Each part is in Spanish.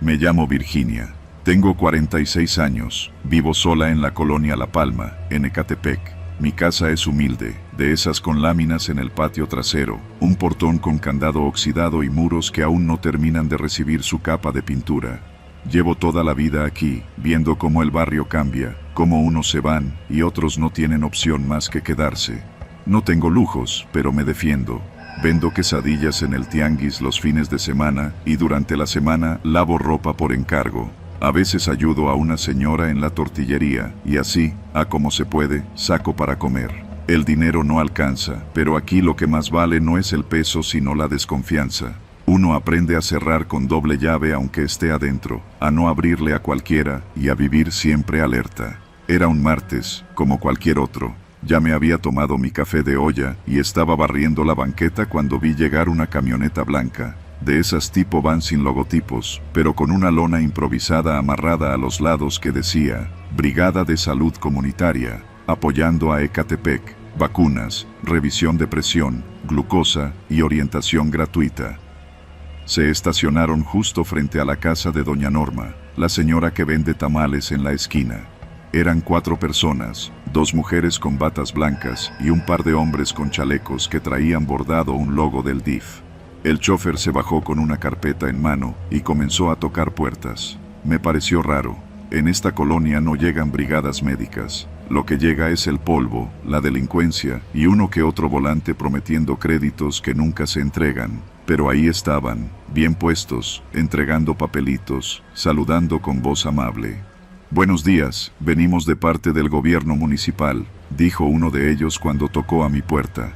Me llamo Virginia. Tengo 46 años. Vivo sola en la colonia La Palma, en Ecatepec. Mi casa es humilde, de esas con láminas en el patio trasero, un portón con candado oxidado y muros que aún no terminan de recibir su capa de pintura. Llevo toda la vida aquí, viendo cómo el barrio cambia, cómo unos se van y otros no tienen opción más que quedarse. No tengo lujos, pero me defiendo. Vendo quesadillas en el tianguis los fines de semana y durante la semana lavo ropa por encargo. A veces ayudo a una señora en la tortillería y así, a como se puede, saco para comer. El dinero no alcanza, pero aquí lo que más vale no es el peso sino la desconfianza. Uno aprende a cerrar con doble llave aunque esté adentro, a no abrirle a cualquiera y a vivir siempre alerta. Era un martes, como cualquier otro. Ya me había tomado mi café de olla y estaba barriendo la banqueta cuando vi llegar una camioneta blanca. De esas tipo van sin logotipos, pero con una lona improvisada amarrada a los lados que decía Brigada de Salud Comunitaria, apoyando a Ecatepec, vacunas, revisión de presión, glucosa y orientación gratuita. Se estacionaron justo frente a la casa de doña Norma, la señora que vende tamales en la esquina. Eran 4 personas, 2 mujeres con batas blancas y un par de hombres con chalecos que traían bordado un logo del DIF. El chofer se bajó con una carpeta en mano y comenzó a tocar puertas. Me pareció raro. En esta colonia no llegan brigadas médicas. Lo que llega es el polvo, la delincuencia y uno que otro volante prometiendo créditos que nunca se entregan. Pero ahí estaban, bien puestos, entregando papelitos, saludando con voz amable. «Buenos días, venimos de parte del gobierno municipal», dijo uno de ellos cuando tocó a mi puerta.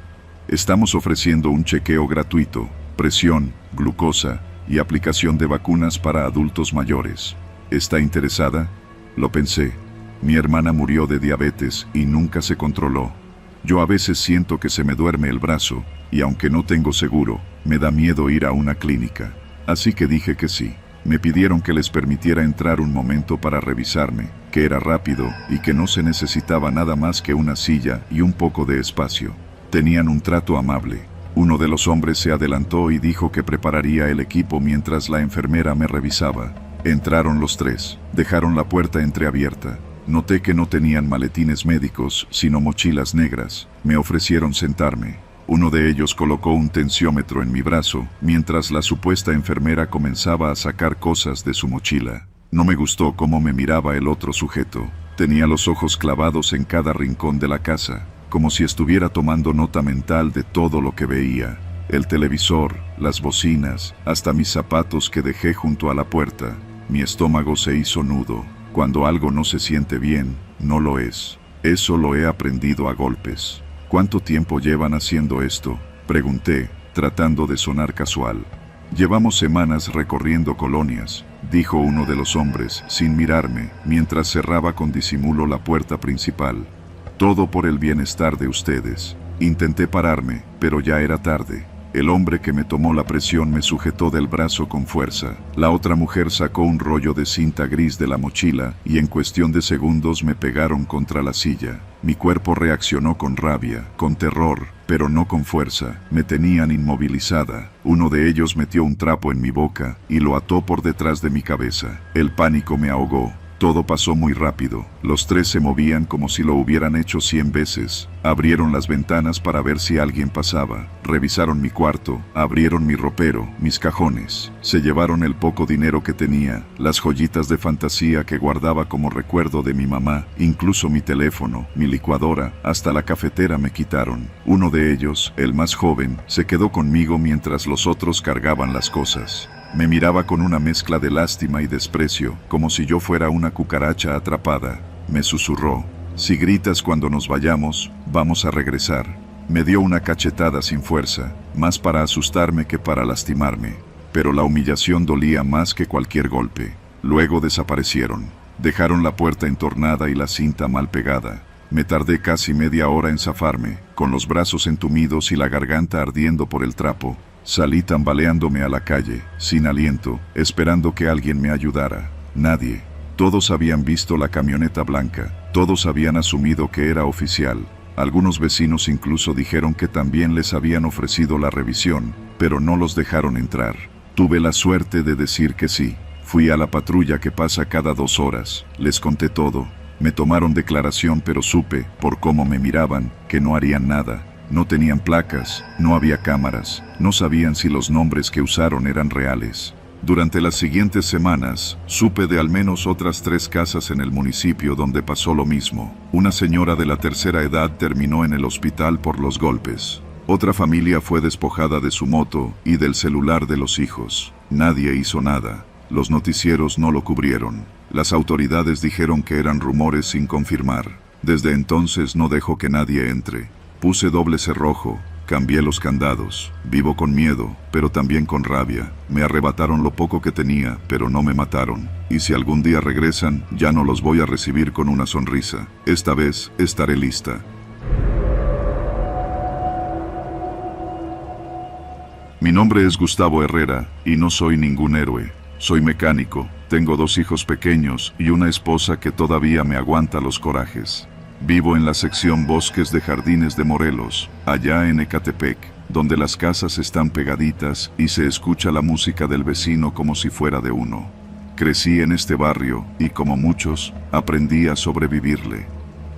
«Estamos ofreciendo un chequeo gratuito, presión, glucosa y aplicación de vacunas para adultos mayores. ¿Está interesada?». Lo pensé. Mi hermana murió de diabetes y nunca se controló. Yo a veces siento que se me duerme el brazo, y aunque no tengo seguro, me da miedo ir a una clínica. Así que dije que sí. Me pidieron que les permitiera entrar un momento para revisarme, que era rápido y que no se necesitaba nada más que una silla y un poco de espacio. Tenían un trato amable. Uno de los hombres se adelantó y dijo que prepararía el equipo mientras la enfermera me revisaba. Entraron los 3, dejaron la puerta entreabierta. Noté que no tenían maletines médicos, sino mochilas negras. Me ofrecieron sentarme. Uno de ellos colocó un tensiómetro en mi brazo, mientras la supuesta enfermera comenzaba a sacar cosas de su mochila. No me gustó cómo me miraba el otro sujeto. Tenía los ojos clavados en cada rincón de la casa, como si estuviera tomando nota mental de todo lo que veía. El televisor, las bocinas, hasta mis zapatos que dejé junto a la puerta. Mi estómago se hizo nudo. Cuando algo no se siente bien, no lo es. Eso lo he aprendido a golpes. «¿Cuánto tiempo llevan haciendo esto?», pregunté, tratando de sonar casual. «Llevamos semanas recorriendo colonias», dijo uno de los hombres, sin mirarme, mientras cerraba con disimulo la puerta principal. «Todo por el bienestar de ustedes». Intenté pararme, pero ya era tarde. El hombre que me tomó la presión me sujetó del brazo con fuerza. La otra mujer sacó un rollo de cinta gris de la mochila y en cuestión de segundos me pegaron contra la silla. Mi cuerpo reaccionó con rabia, con terror, pero no con fuerza. Me tenían inmovilizada. Uno de ellos metió un trapo en mi boca y lo ató por detrás de mi cabeza. El pánico me ahogó. Todo pasó muy rápido. Los 3 se movían como si lo hubieran hecho 100 veces. Abrieron las ventanas para ver si alguien pasaba. Revisaron mi cuarto, abrieron mi ropero, mis cajones. Se llevaron el poco dinero que tenía, las joyitas de fantasía que guardaba como recuerdo de mi mamá, incluso mi teléfono, mi licuadora, hasta la cafetera me quitaron. Uno de ellos, el más joven, se quedó conmigo mientras los otros cargaban las cosas. Me miraba con una mezcla de lástima y desprecio, como si yo fuera una cucaracha atrapada. Me susurró: «Si gritas cuando nos vayamos, vamos a regresar». Me dio una cachetada sin fuerza, más para asustarme que para lastimarme. Pero la humillación dolía más que cualquier golpe. Luego desaparecieron. Dejaron la puerta entornada y la cinta mal pegada. Me tardé casi media hora en zafarme, con los brazos entumidos y la garganta ardiendo por el trapo. Salí tambaleándome a la calle, sin aliento, esperando que alguien me ayudara. Nadie. Todos habían visto la camioneta blanca, todos habían asumido que era oficial. Algunos vecinos incluso dijeron que también les habían ofrecido la revisión, pero no los dejaron entrar. Tuve la suerte de decir que sí. Fui a la patrulla que pasa cada 2 horas, les conté todo. Me tomaron declaración, pero supe, por cómo me miraban, que no harían nada. No tenían placas, no había cámaras, no sabían si los nombres que usaron eran reales. Durante las siguientes semanas, supe de al menos otras 3 casas en el municipio donde pasó lo mismo. Una señora de la tercera edad terminó en el hospital por los golpes. Otra familia fue despojada de su moto y del celular de los hijos. Nadie hizo nada. Los noticieros no lo cubrieron. Las autoridades dijeron que eran rumores sin confirmar. Desde entonces no dejo que nadie entre. Puse doble cerrojo, cambié los candados. Vivo con miedo, pero también con rabia. Me arrebataron lo poco que tenía, pero no me mataron. Y si algún día regresan, ya no los voy a recibir con una sonrisa. Esta vez, estaré lista. Mi nombre es Gustavo Herrera, y no soy ningún héroe. Soy mecánico, tengo 2 hijos pequeños y una esposa que todavía me aguanta los corajes. Vivo en la sección Bosques de Jardines de Morelos, allá en Ecatepec, donde las casas están pegaditas y se escucha la música del vecino como si fuera de uno. Crecí en este barrio y, como muchos, aprendí a sobrevivirle.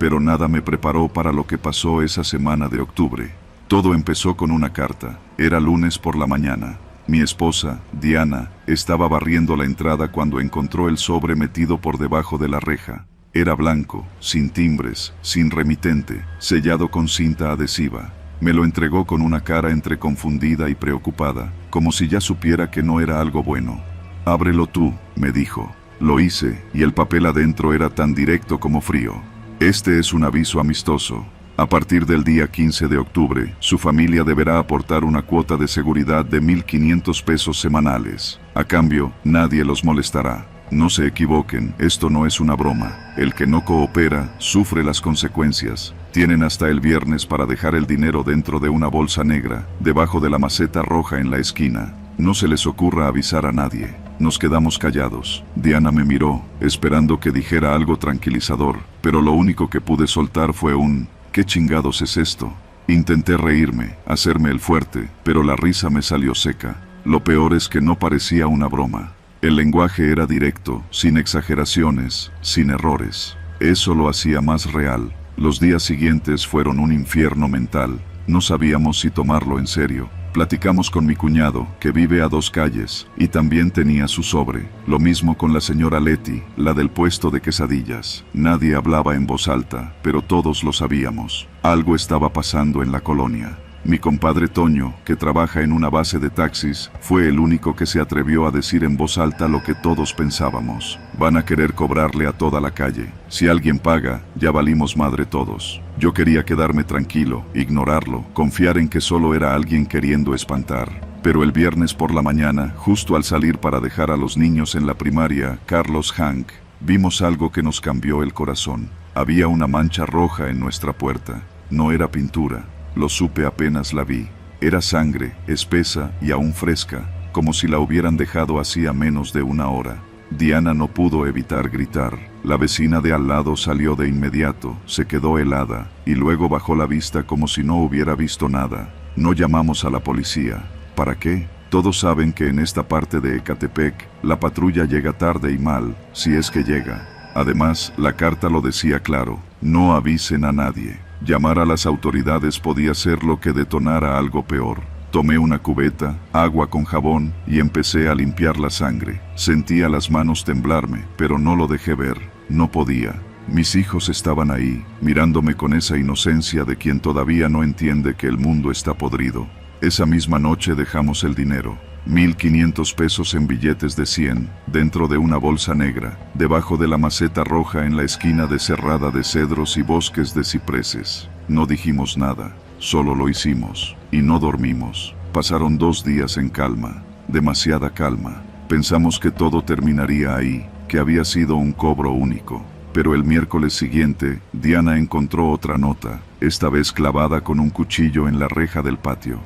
Pero nada me preparó para lo que pasó esa semana de octubre. Todo empezó con una carta. Era lunes por la mañana. Mi esposa, Diana, estaba barriendo la entrada cuando encontró el sobre metido por debajo de la reja. Era blanco, sin timbres, sin remitente, sellado con cinta adhesiva. Me lo entregó con una cara entre confundida y preocupada, como si ya supiera que no era algo bueno. «Ábrelo tú», me dijo. Lo hice, y el papel adentro era tan directo como frío. «Este es un aviso amistoso. A partir del día 15 de octubre, su familia deberá aportar una cuota de seguridad de 1,500 pesos semanales. A cambio, nadie los molestará. No se equivoquen, esto no es una broma. El que no coopera, sufre las consecuencias. Tienen hasta el viernes para dejar el dinero dentro de una bolsa negra, debajo de la maceta roja en la esquina. No se les ocurra avisar a nadie». Nos quedamos callados. Diana me miró, esperando que dijera algo tranquilizador, pero lo único que pude soltar fue un «¿Qué chingados es esto?». Intenté reírme, hacerme el fuerte, pero la risa me salió seca. Lo peor es que no parecía una broma. El lenguaje era directo, sin exageraciones, sin errores. Eso lo hacía más real. Los días siguientes fueron un infierno mental. No sabíamos si tomarlo en serio. Platicamos con mi cuñado, que vive a 2 calles, y también tenía su sobre. Lo mismo con la señora Leti, la del puesto de quesadillas. Nadie hablaba en voz alta, pero todos lo sabíamos. Algo estaba pasando en la colonia. Mi compadre Toño, que trabaja en una base de taxis, fue el único que se atrevió a decir en voz alta lo que todos pensábamos. Van a querer cobrarle a toda la calle. Si alguien paga, ya valimos madre todos. Yo quería quedarme tranquilo, ignorarlo, confiar en que solo era alguien queriendo espantar. Pero el viernes por la mañana, justo al salir para dejar a los niños en la primaria Carlos Hank, vimos algo que nos cambió el corazón. Había una mancha roja en nuestra puerta. No era pintura. Lo supe apenas la vi. Era sangre, espesa y aún fresca, como si la hubieran dejado hacía menos de 1 hora. Diana no pudo evitar gritar. La vecina de al lado salió de inmediato, se quedó helada, y luego bajó la vista como si no hubiera visto nada. No llamamos a la policía. ¿Para qué? Todos saben que en esta parte de Ecatepec, la patrulla llega tarde y mal, si es que llega. Además, la carta lo decía claro: no avisen a nadie. Llamar a las autoridades podía ser lo que detonara algo peor. Tomé una cubeta, agua con jabón, y empecé a limpiar la sangre. Sentía las manos temblarme, pero no lo dejé ver. No podía. Mis hijos estaban ahí, mirándome con esa inocencia de quien todavía no entiende que el mundo está podrido. Esa misma noche dejamos el dinero. 1,500 pesos en billetes de 100, dentro de una bolsa negra, debajo de la maceta roja en la esquina de Cerrada de Cedros y Bosques de Cipreses. No dijimos nada, solo lo hicimos, y no dormimos. Pasaron 2 días en calma, demasiada calma. Pensamos que todo terminaría ahí, que había sido un cobro único. Pero el miércoles siguiente, Diana encontró otra nota, esta vez clavada con un cuchillo en la reja del patio.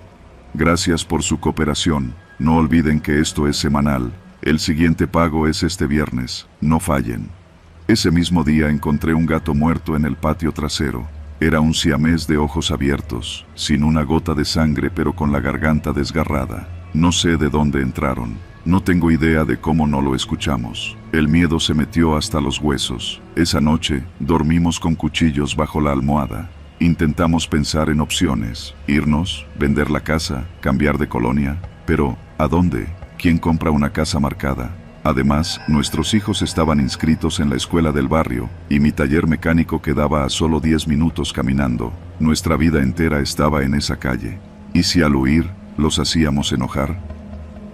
Gracias por su cooperación. No olviden que esto es semanal. El siguiente pago es este viernes. No fallen. Ese mismo día encontré un gato muerto en el patio trasero. Era un siamés de ojos abiertos, sin una gota de sangre pero con la garganta desgarrada. No sé de dónde entraron. No tengo idea de cómo no lo escuchamos. El miedo se metió hasta los huesos. Esa noche, dormimos con cuchillos bajo la almohada. Intentamos pensar en opciones. Irnos, vender la casa, cambiar de colonia. Pero, ¿a dónde? ¿Quién compra una casa marcada? Además, nuestros hijos estaban inscritos en la escuela del barrio, y mi taller mecánico quedaba a solo 10 minutos caminando. Nuestra vida entera estaba en esa calle. ¿Y si al huir, los hacíamos enojar?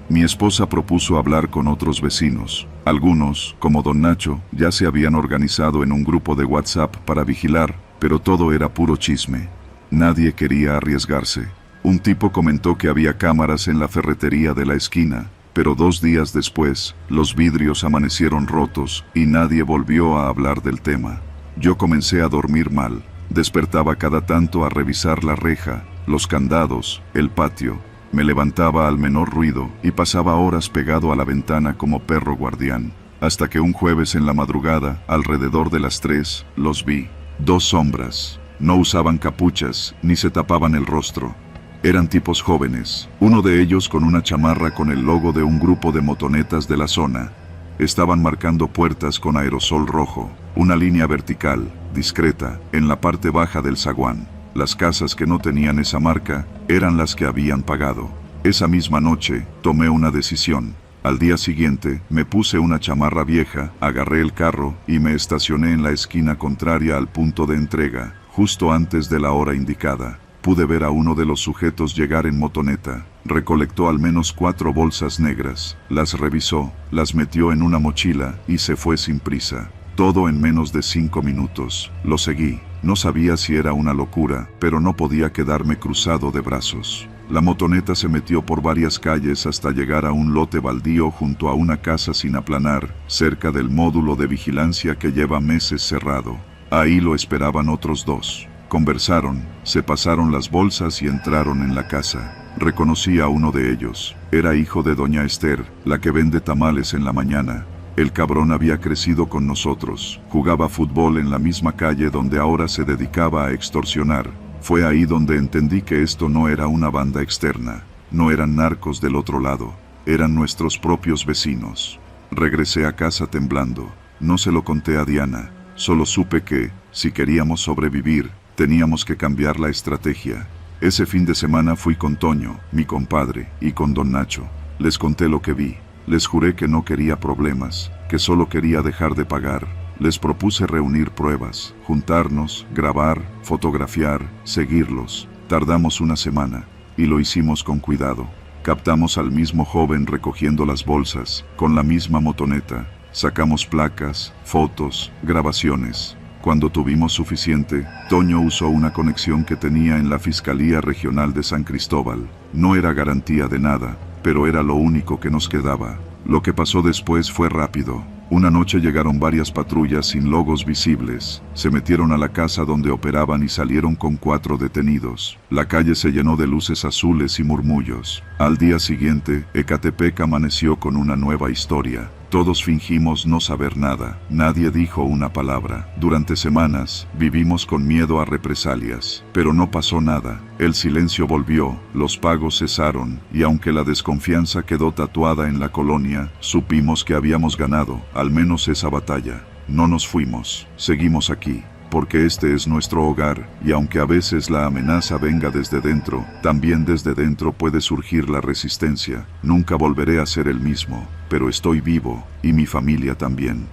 Mi esposa propuso hablar con otros vecinos. Algunos, como don Nacho, ya se habían organizado en un grupo de WhatsApp para vigilar, pero todo era puro chisme. Nadie quería arriesgarse. Un tipo comentó que había cámaras en la ferretería de la esquina, pero 2 días después, los vidrios amanecieron rotos y nadie volvió a hablar del tema. Yo comencé a dormir mal. Despertaba cada tanto a revisar la reja, los candados, el patio. Me levantaba al menor ruido y pasaba horas pegado a la ventana como perro guardián. Hasta que un jueves en la madrugada, alrededor de las 3, los vi. 2 sombras. No usaban capuchas, ni se tapaban el rostro. Eran tipos jóvenes, uno de ellos con una chamarra con el logo de un grupo de motonetas de la zona. Estaban marcando puertas con aerosol rojo, una línea vertical, discreta, en la parte baja del zaguán. Las casas que no tenían esa marca eran las que habían pagado. Esa misma noche, tomé una decisión. Al día siguiente, me puse una chamarra vieja, agarré el carro y me estacioné en la esquina contraria al punto de entrega, justo antes de la hora indicada. Pude ver a uno de los sujetos llegar en motoneta. Recolectó al menos 4 bolsas negras, las revisó, las metió en una mochila y se fue sin prisa. Todo en menos de 5 minutos. Lo seguí. No sabía si era una locura, pero no podía quedarme cruzado de brazos. La motoneta se metió por varias calles hasta llegar a un lote baldío junto a una casa sin aplanar, cerca del módulo de vigilancia que lleva meses cerrado. Ahí lo esperaban otros 2. Conversaron, se pasaron las bolsas y entraron en la casa. Reconocí a uno de ellos. Era hijo de doña Esther, la que vende tamales en la mañana. El cabrón había crecido con nosotros. Jugaba fútbol en la misma calle donde ahora se dedicaba a extorsionar. Fue ahí donde entendí que esto no era una banda externa. No eran narcos del otro lado. Eran nuestros propios vecinos. Regresé a casa temblando. No se lo conté a Diana. Solo supe que, si queríamos sobrevivir, teníamos que cambiar la estrategia. Ese fin de semana fui con Toño, mi compadre, y con don Nacho. Les conté lo que vi. Les juré que no quería problemas, que solo quería dejar de pagar. Les propuse reunir pruebas, juntarnos, grabar, fotografiar, seguirlos. Tardamos una semana, y lo hicimos con cuidado. Captamos al mismo joven recogiendo las bolsas, con la misma motoneta. Sacamos placas, fotos, grabaciones. Cuando tuvimos suficiente, Toño usó una conexión que tenía en la Fiscalía Regional de San Cristóbal. No era garantía de nada, pero era lo único que nos quedaba. Lo que pasó después fue rápido. Una noche llegaron varias patrullas sin logos visibles. Se metieron a la casa donde operaban y salieron con 4 detenidos. La calle se llenó de luces azules y murmullos. Al día siguiente, Ecatepec amaneció con una nueva historia. Todos fingimos no saber nada. Nadie dijo una palabra. Durante semanas, vivimos con miedo a represalias. Pero no pasó nada. El silencio volvió, los pagos cesaron, y aunque la desconfianza quedó tatuada en la colonia, supimos que habíamos ganado, al menos esa batalla. No nos fuimos. Seguimos aquí. Porque este es nuestro hogar, y aunque a veces la amenaza venga desde dentro, también desde dentro puede surgir la resistencia. Nunca volveré a ser el mismo, pero estoy vivo, y mi familia también.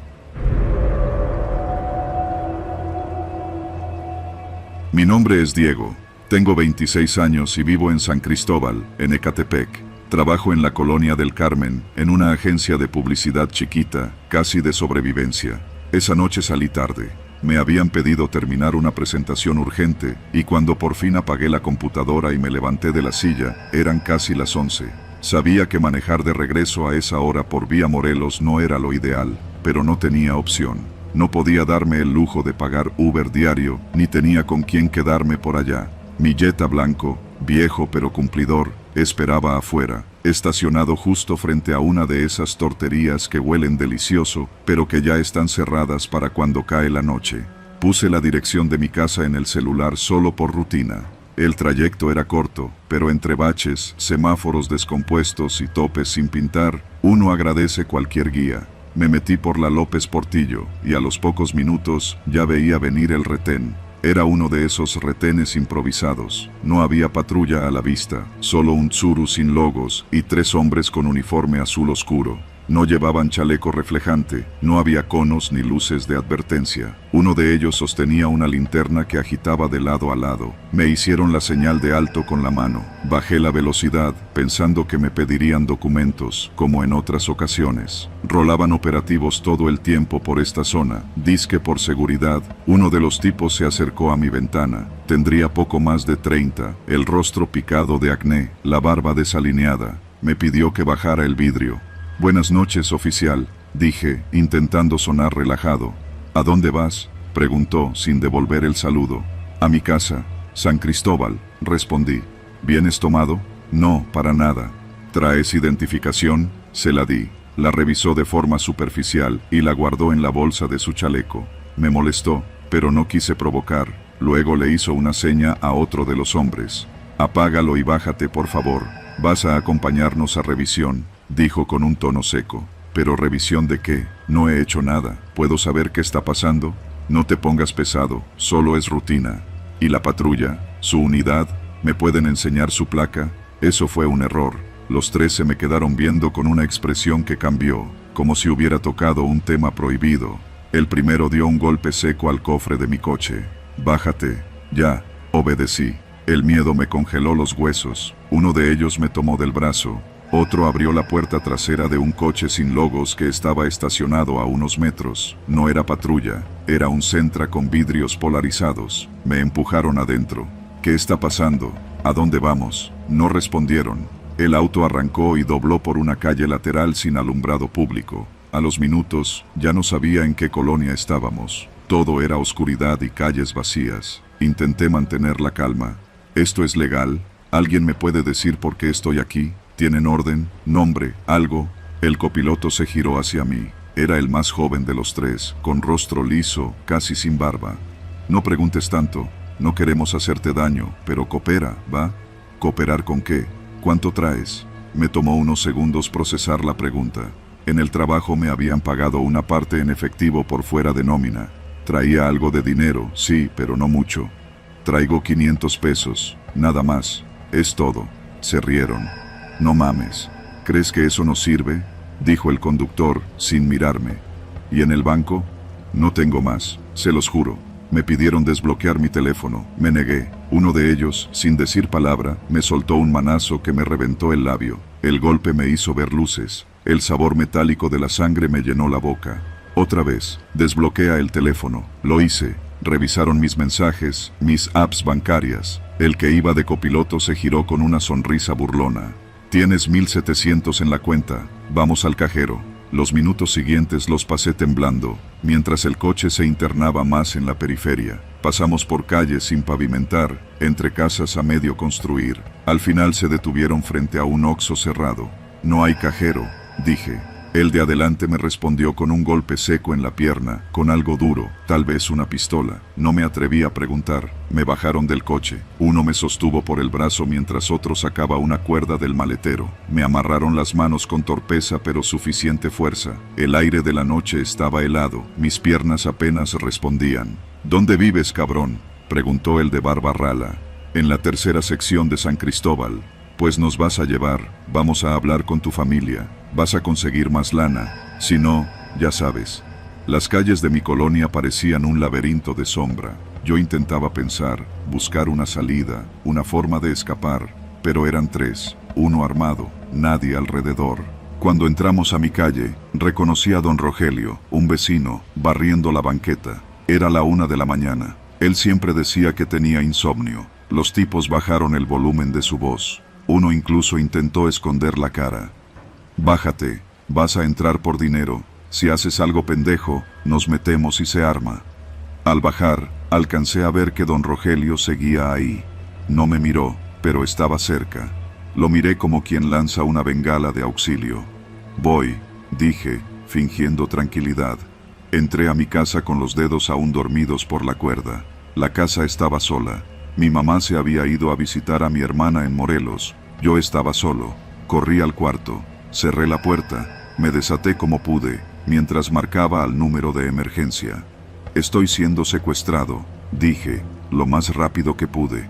Mi nombre es Diego. Tengo 26 años y vivo en San Cristóbal, en Ecatepec. Trabajo en la Colonia del Carmen, en una agencia de publicidad chiquita, casi de sobrevivencia. Esa noche salí tarde. Me habían pedido terminar una presentación urgente, y cuando por fin apagué la computadora y me levanté de la silla, eran casi las 11. Sabía que manejar de regreso a esa hora por vía Morelos no era lo ideal, pero no tenía opción. No podía darme el lujo de pagar Uber diario, ni tenía con quién quedarme por allá. Mi Jetta blanco, viejo pero cumplidor, esperaba afuera, estacionado justo frente a una de esas torterías que huelen delicioso, pero que ya están cerradas para cuando cae la noche. Puse la dirección de mi casa en el celular solo por rutina. El trayecto era corto, pero entre baches, semáforos descompuestos y topes sin pintar, uno agradece cualquier guía. Me metí por la López Portillo, y a los pocos minutos ya veía venir el retén. Era uno de esos retenes improvisados. No había patrulla a la vista, solo un tsuru sin logos y 3 hombres con uniforme azul oscuro. No llevaban chaleco reflejante, no había conos ni luces de advertencia. Uno de ellos sostenía una linterna que agitaba de lado a lado. Me hicieron la señal de alto con la mano. Bajé la velocidad, pensando que me pedirían documentos, como en otras ocasiones. Rolaban operativos todo el tiempo por esta zona. Dizque por seguridad, uno de los tipos se acercó a mi ventana. Tendría poco más de 30, el rostro picado de acné, la barba desalineada. Me pidió que bajara el vidrio. «Buenas noches, oficial», dije, intentando sonar relajado. «¿A dónde vas?», preguntó, sin devolver el saludo. «A mi casa, San Cristóbal», respondí. «¿Vienes tomado?». «No, para nada». «¿Traes identificación?». Se la di. La revisó de forma superficial y la guardó en la bolsa de su chaleco. Me molestó, pero no quise provocar. Luego le hizo una seña a otro de los hombres. «Apágalo y bájate, por favor. Vas a acompañarnos a revisión», dijo con un tono seco. «¿Pero revisión de qué? No he hecho nada. ¿Puedo saber qué está pasando?». «No te pongas pesado, solo es rutina». «¿Y la patrulla? ¿Su unidad? ¿Me pueden enseñar su placa?». Eso fue un error. Los 3 se me quedaron viendo con una expresión que cambió, como si hubiera tocado un tema prohibido. El primero dio un golpe seco al cofre de mi coche. «Bájate». «Ya», obedecí. El miedo me congeló los huesos. Uno de ellos me tomó del brazo. Otro abrió la puerta trasera de un coche sin logos que estaba estacionado a unos metros. No era patrulla, era un Sentra con vidrios polarizados. Me empujaron adentro. «¿Qué está pasando? ¿A dónde vamos?». No respondieron. El auto arrancó y dobló por una calle lateral sin alumbrado público. A los minutos, ya no sabía en qué colonia estábamos. Todo era oscuridad y calles vacías. Intenté mantener la calma. «¿Esto es legal? ¿Alguien me puede decir por qué estoy aquí? ¿Tienen orden, nombre, algo?». El copiloto se giró hacia mí. Era el más joven de los 3, con rostro liso, casi sin barba. «No preguntes tanto. No queremos hacerte daño, pero coopera, ¿va?». «¿Cooperar con qué? ¿Cuánto traes?». Me tomó unos segundos procesar la pregunta. En el trabajo me habían pagado una parte en efectivo por fuera de nómina. Traía algo de dinero, sí, pero no mucho. «Traigo 500 pesos, nada más. Es todo». Se rieron. «No mames. ¿Crees que eso nos sirve?», dijo el conductor, sin mirarme. «¿Y en el banco?». «No tengo más, se los juro». Me pidieron desbloquear mi teléfono. Me negué. Uno de ellos, sin decir palabra, me soltó un manazo que me reventó el labio. El golpe me hizo ver luces. El sabor metálico de la sangre me llenó la boca. «Otra vez, desbloquea el teléfono». Lo hice. Revisaron mis mensajes, mis apps bancarias. El que iba de copiloto se giró con una sonrisa burlona. «Tienes 1.700 en la cuenta. Vamos al cajero». Los minutos siguientes los pasé temblando, mientras el coche se internaba más en la periferia. Pasamos por calles sin pavimentar, entre casas a medio construir. Al final se detuvieron frente a un Oxxo cerrado. «No hay cajero», dije. El de adelante me respondió con un golpe seco en la pierna, con algo duro, tal vez una pistola. No me atreví a preguntar. Me bajaron del coche. Uno me sostuvo por el brazo mientras otro sacaba una cuerda del maletero. Me amarraron las manos con torpeza pero suficiente fuerza. El aire de la noche estaba helado. Mis piernas apenas respondían. «¿Dónde vives, cabrón?», preguntó el de barba rala. «En la tercera sección de San Cristóbal». «Pues nos vas a llevar, vamos a hablar con tu familia, vas a conseguir más lana, si no, ya sabes». Las calles de mi colonia parecían un laberinto de sombra. Yo intentaba pensar, buscar una salida, una forma de escapar, pero eran 3, uno armado, nadie alrededor. Cuando entramos a mi calle, reconocí a don Rogelio, un vecino, barriendo la banqueta. Era la 1 de la mañana. Él siempre decía que tenía insomnio. Los tipos bajaron el volumen de su voz. Uno incluso intentó esconder la cara. «Bájate, vas a entrar por dinero. Si haces algo pendejo, nos metemos y se arma». Al bajar, alcancé a ver que don Rogelio seguía ahí. No me miró, pero estaba cerca. Lo miré como quien lanza una bengala de auxilio. «Voy», dije, fingiendo tranquilidad. Entré a mi casa con los dedos aún dormidos por la cuerda. La casa estaba sola. Mi mamá se había ido a visitar a mi hermana en Morelos. Yo estaba solo. Corrí al cuarto, cerré la puerta, me desaté como pude, mientras marcaba al número de emergencia. Estoy siendo secuestrado, dije, lo más rápido que pude.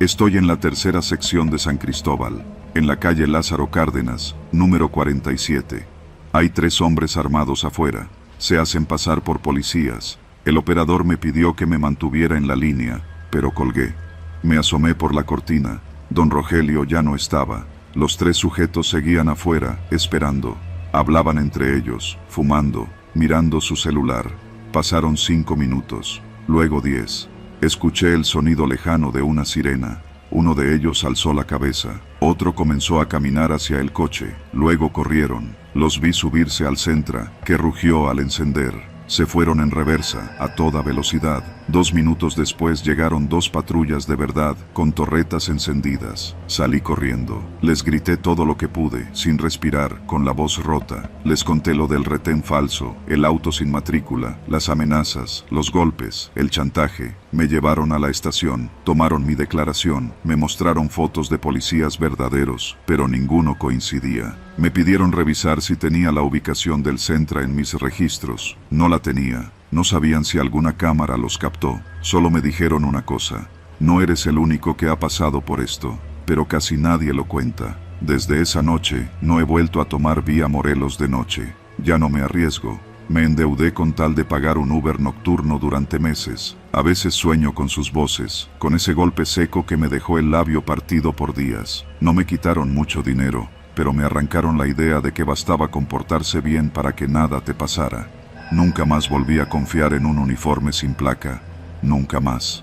Estoy en la tercera sección de San Cristóbal, en la calle Lázaro Cárdenas, número 47. Hay 3 hombres armados afuera, se hacen pasar por policías. El operador me pidió que me mantuviera en la línea, pero colgué. Me asomé por la cortina, don Rogelio ya no estaba. Los 3 sujetos seguían afuera, esperando. Hablaban entre ellos, fumando, mirando su celular. Pasaron 5 minutos, luego 10. Escuché el sonido lejano de una sirena. Uno de ellos alzó la cabeza, otro comenzó a caminar hacia el coche, luego corrieron. Los vi subirse al Sentra, que rugió al encender. Se fueron en reversa, a toda velocidad. 2 minutos después llegaron 2 patrullas de verdad, con torretas encendidas. Salí corriendo. Les grité todo lo que pude, sin respirar, con la voz rota. Les conté lo del retén falso, el auto sin matrícula, las amenazas, los golpes, el chantaje. Me llevaron a la estación, tomaron mi declaración, me mostraron fotos de policías verdaderos, pero ninguno coincidía. Me pidieron revisar si tenía la ubicación del Sentra en mis registros. No la tenía. No sabían si alguna cámara los captó. Solo me dijeron una cosa: no eres el único que ha pasado por esto, pero casi nadie lo cuenta. Desde esa noche, no he vuelto a tomar vía Morelos de noche. Ya no me arriesgo. Me endeudé con tal de pagar un Uber nocturno durante meses. A veces sueño con sus voces, con ese golpe seco que me dejó el labio partido por días. No me quitaron mucho dinero, pero me arrancaron la idea de que bastaba comportarse bien para que nada te pasara. Nunca más volví a confiar en un uniforme sin placa. Nunca más.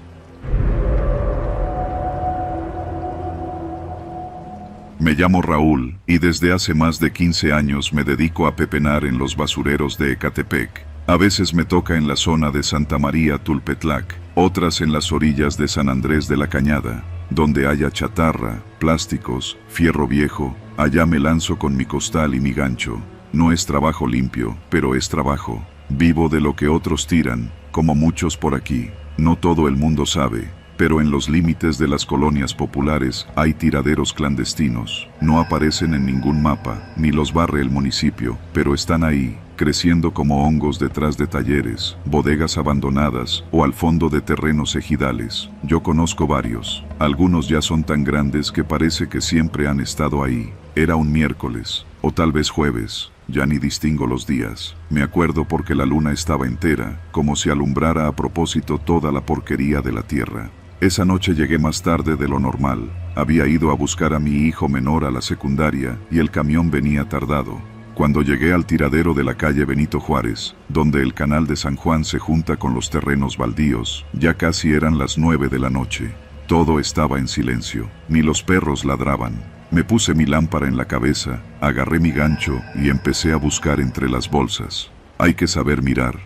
Me llamo Raúl, y desde hace más de 15 años me dedico a pepenar en los basureros de Ecatepec. A veces me toca en la zona de Santa María Tulpetlac, otras en las orillas de San Andrés de la Cañada, donde haya chatarra, plásticos, fierro viejo. Allá me lanzo con mi costal y mi gancho. No es trabajo limpio, pero es trabajo. Vivo de lo que otros tiran, como muchos por aquí. No todo el mundo sabe, pero en los límites de las colonias populares hay tiraderos clandestinos. No aparecen en ningún mapa, ni los barre el municipio, pero están ahí, creciendo como hongos detrás de talleres, bodegas abandonadas o al fondo de terrenos ejidales. Yo conozco varios. Algunos ya son tan grandes que parece que siempre han estado ahí. Era un miércoles, o tal vez jueves. Ya ni distingo los días. Me acuerdo porque la luna estaba entera, como si alumbrara a propósito toda la porquería de la tierra. Esa noche llegué más tarde de lo normal. Había ido a buscar a mi hijo menor a la secundaria y el camión venía tardado. Cuando llegué al tiradero de la calle Benito Juárez, donde el canal de San Juan se junta con los terrenos baldíos, ya casi eran las 9 de la noche. Todo estaba en silencio, ni los perros ladraban. Me puse mi lámpara en la cabeza, agarré mi gancho y empecé a buscar entre las bolsas. Hay que saber mirar.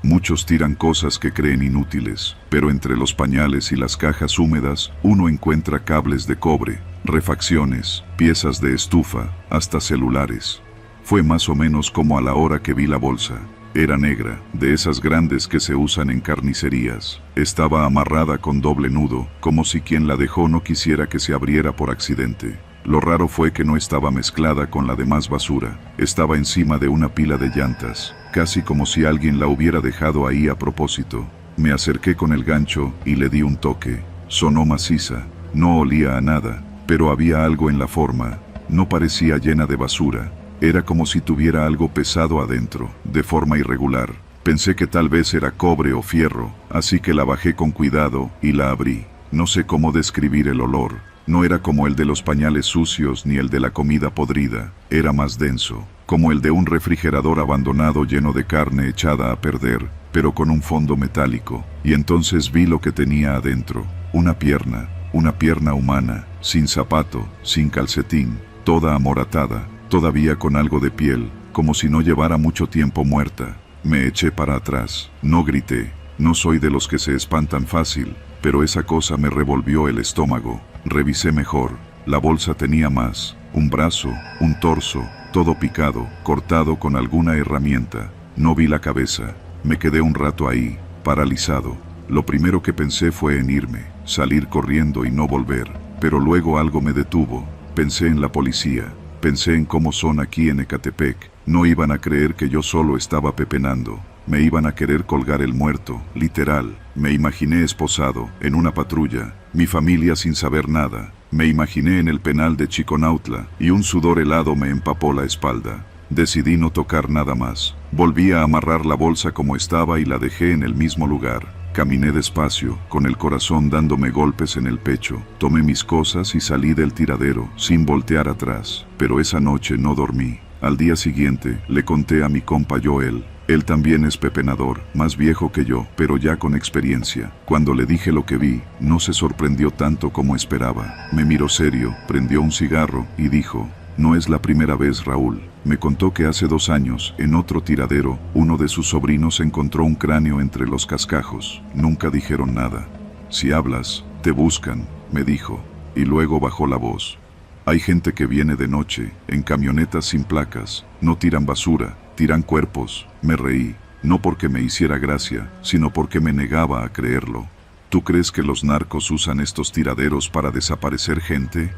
Muchos tiran cosas que creen inútiles, pero entre los pañales y las cajas húmedas uno encuentra cables de cobre, refacciones, piezas de estufa, hasta celulares. Fue más o menos como a la hora que vi la bolsa. Era negra, de esas grandes que se usan en carnicerías. Estaba amarrada con doble nudo, como si quien la dejó no quisiera que se abriera por accidente. Lo raro fue que no estaba mezclada con la demás basura. Estaba encima de una pila de llantas, casi como si alguien la hubiera dejado ahí a propósito. Me acerqué con el gancho y le di un toque. Sonó maciza. No olía a nada, pero había algo en la forma. No parecía llena de basura. Era como si tuviera algo pesado adentro, de forma irregular. Pensé que tal vez era cobre o fierro, así que la bajé con cuidado y la abrí. No sé cómo describir el olor. No era como el de los pañales sucios ni el de la comida podrida. Era más denso, como el de un refrigerador abandonado lleno de carne echada a perder, pero con un fondo metálico. Y entonces vi lo que tenía adentro. Una pierna humana, sin zapato, sin calcetín, toda amoratada, todavía con algo de piel, como si no llevara mucho tiempo muerta. Me eché para atrás. No grité. No soy de los que se espantan fácil, pero esa cosa me revolvió el estómago. Revisé mejor. La bolsa tenía más. Un brazo, un torso, todo picado, cortado con alguna herramienta. No vi la cabeza. Me quedé un rato ahí, paralizado. Lo primero que pensé fue en irme, salir corriendo y no volver, pero luego algo me detuvo. Pensé en la policía, pensé en cómo son aquí en Ecatepec. No iban a creer que yo solo estaba pepenando. Me iban a querer colgar el muerto, literal. Me imaginé esposado, en una patrulla, mi familia sin saber nada. Me imaginé en el penal de Chiconautla, y un sudor helado me empapó la espalda. Decidí no tocar nada más. Volví a amarrar la bolsa como estaba y la dejé en el mismo lugar. Caminé despacio, con el corazón dándome golpes en el pecho. Tomé mis cosas y salí del tiradero, sin voltear atrás. Pero esa noche no dormí. Al día siguiente, le conté a mi compa Joel. Él también es pepenador, más viejo que yo, pero ya con experiencia. Cuando le dije lo que vi, no se sorprendió tanto como esperaba. Me miró serio, prendió un cigarro y dijo: no es la primera vez, Raúl. Me contó que hace 2 años, en otro tiradero, uno de sus sobrinos encontró un cráneo entre los cascajos. Nunca dijeron nada. Si hablas, te buscan, me dijo, y luego bajó la voz. Hay gente que viene de noche, en camionetas sin placas, no tiran basura, tiran cuerpos. Me reí, no porque me hiciera gracia, sino porque me negaba a creerlo. ¿Tú crees que los narcos usan estos tiraderos para desaparecer gente?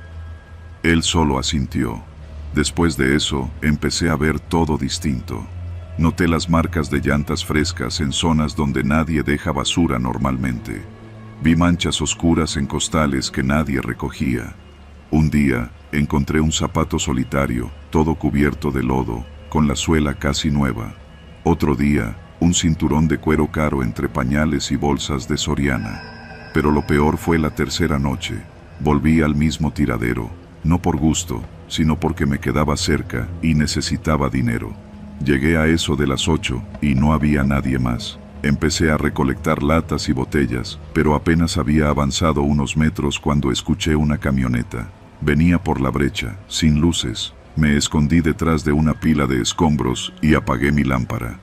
Él solo asintió. Después de eso, empecé a ver todo distinto. Noté las marcas de llantas frescas en zonas donde nadie deja basura normalmente. Vi manchas oscuras en costales que nadie recogía. Un día, encontré un zapato solitario, todo cubierto de lodo, con la suela casi nueva. Otro día, un cinturón de cuero caro entre pañales y bolsas de Soriana. Pero lo peor fue la tercera noche. Volví al mismo tiradero, no por gusto, sino porque me quedaba cerca y necesitaba dinero. Llegué a eso de las 8 y no había nadie más. Empecé a recolectar latas y botellas, pero apenas había avanzado unos metros cuando escuché una camioneta. Venía por la brecha, sin luces. Me escondí detrás de una pila de escombros y apagué mi lámpara.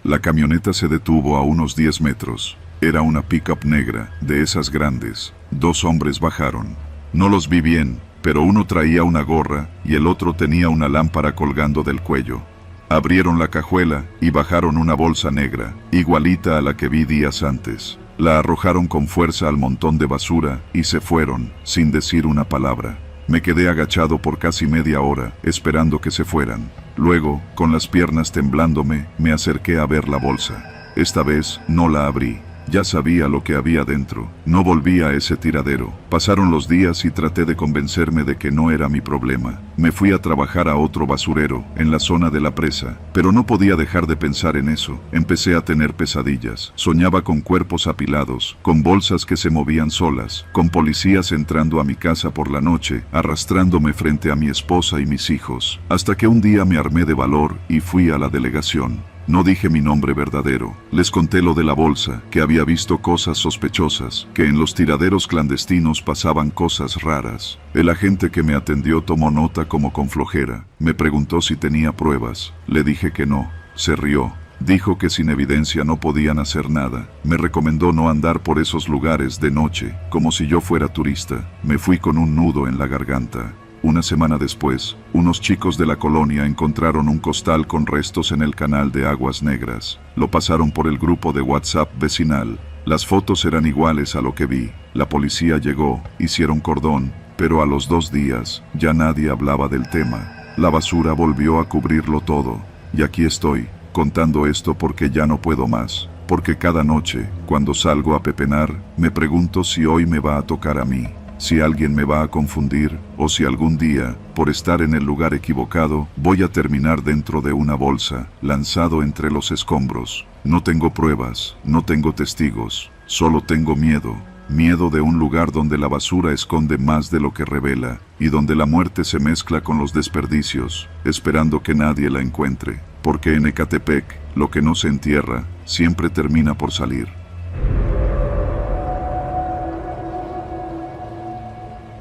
La camioneta se detuvo a unos 10 metros. Era una pickup negra, de esas grandes. 2 hombres bajaron. No los vi bien, pero uno traía una gorra y el otro tenía una lámpara colgando del cuello. Abrieron la cajuela y bajaron una bolsa negra, igualita a la que vi días antes. La arrojaron con fuerza al montón de basura y se fueron, sin decir una palabra. Me quedé agachado por casi media hora, esperando que se fueran. Luego, con las piernas temblándome, me acerqué a ver la bolsa. Esta vez no la abrí. Ya sabía lo que había dentro. No volví a ese tiradero. Pasaron los días y traté de convencerme de que no era mi problema. Me fui a trabajar a otro basurero, en la zona de la presa, pero no podía dejar de pensar en eso. Empecé a tener pesadillas. Soñaba con cuerpos apilados, con bolsas que se movían solas, con policías entrando a mi casa por la noche, arrastrándome frente a mi esposa y mis hijos, hasta que un día me armé de valor y fui a la delegación. No dije mi nombre verdadero. Les conté lo de la bolsa, que había visto cosas sospechosas, que en los tiraderos clandestinos pasaban cosas raras. El agente que me atendió tomó nota como con flojera. Me preguntó si tenía pruebas. Le dije que no. Se rió. Dijo que sin evidencia no podían hacer nada. Me recomendó no andar por esos lugares de noche, como si yo fuera turista. Me fui con un nudo en la garganta. Una semana después, unos chicos de la colonia encontraron un costal con restos en el canal de Aguas Negras. Lo pasaron por el grupo de WhatsApp vecinal. Las fotos eran iguales a lo que vi. La policía llegó, hicieron cordón, pero a los 2 días ya nadie hablaba del tema. La basura volvió a cubrirlo todo. Y aquí estoy, contando esto porque ya no puedo más. Porque cada noche, cuando salgo a pepenar, me pregunto si hoy me va a tocar a mí. Si alguien me va a confundir, o si algún día, por estar en el lugar equivocado, voy a terminar dentro de una bolsa, lanzado entre los escombros. No tengo pruebas, no tengo testigos, solo tengo miedo. Miedo de un lugar donde la basura esconde más de lo que revela, y donde la muerte se mezcla con los desperdicios, esperando que nadie la encuentre. Porque en Ecatepec, lo que no se entierra, siempre termina por salir.